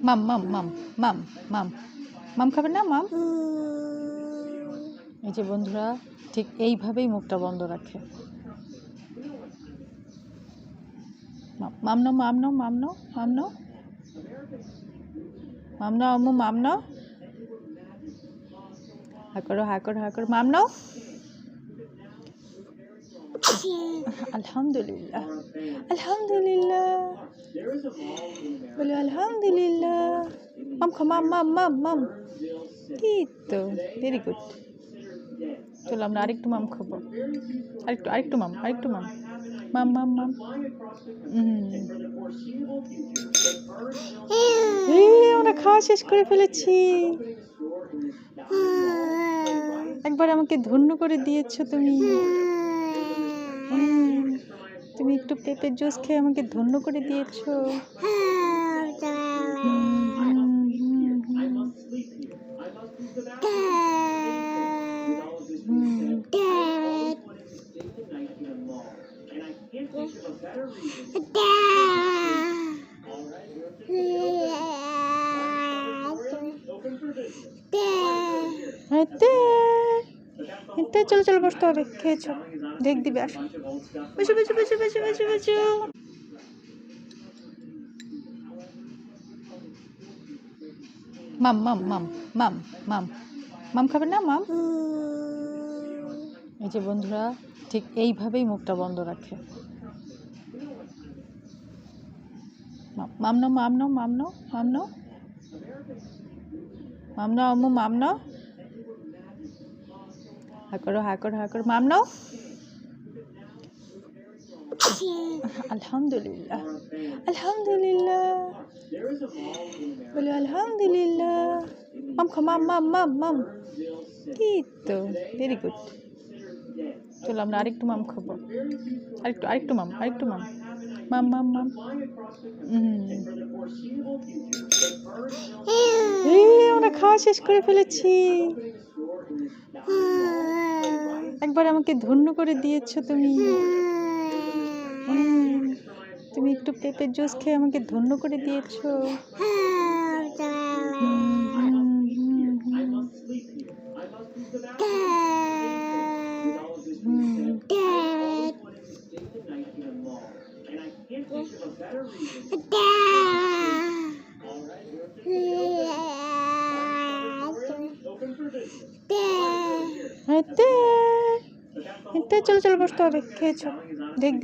মাম মাম মাম মাম মাম মাম খাবে না মাম? এই যে বন্ধুরা ঠিক এইভাবেই মুখটা বন্ধ রাখে। মাম নাও মাম নাও মাম নাও মাম নাও মাম নাও আম্মু মাম নাও। হা করো হা করো হা করো মাম নাও। আলহামদুলিল্লাহ আলহামদুলিল্লাহ বলো আলহামদুলিল্লাহ। মাম খাও মাম মাম মাম মাম। এই তো ভেরি গুড। চলো আমরা আরেকটু মাম খাবো। আরেকটু মাম আরেকটু মাম মাম মাম মাম। আমরা খাওয়া শেষ করে ফেলেছি। একবার আমাকে ধন্য করে দিয়েছো তুমি। তুমি একটু পেঁপের জুস খেয়ে আমাকে ধন্য করে দিয়েছো। চলো চলো বসতে হবে, খেয়েছো দেখ দিবে। আসো বসো বসো বসো বসো বসো বসো। মাম মাম মাম মাম মাম মাম খাবে না মাম? এই যে বন্ধুরা ঠিক এইভাবেই মুখটা বন্ধ রাখে। মাম নাও মাম নাও মাম নাও মাম নাও মাম নাও আম্মু মাম নাও। হা করো হা করো হা করো মাম নাও। আলহামদুলিল্লাহ আলহামদুলিল্লাহ বলো আলহামদুলিল্লাহ। মাম খাও মাম মাম মাম মাম। এই তো ভেরি গুড। চলো আমরা আরেকটু মাম খাবো। আরেকটু মাম মাম মাম মাম। আমরা খাওয়া শেষ করে ফেলেছি। একবার আমাকে ধন্য করে দিয়েছো তুমি। তুমি একটু পেঁপের জুস খেয়ে আমাকে ধন্য করে দিয়েছো। চলো চলো বসতে হবে, খেয়েছো দেখ দিবে।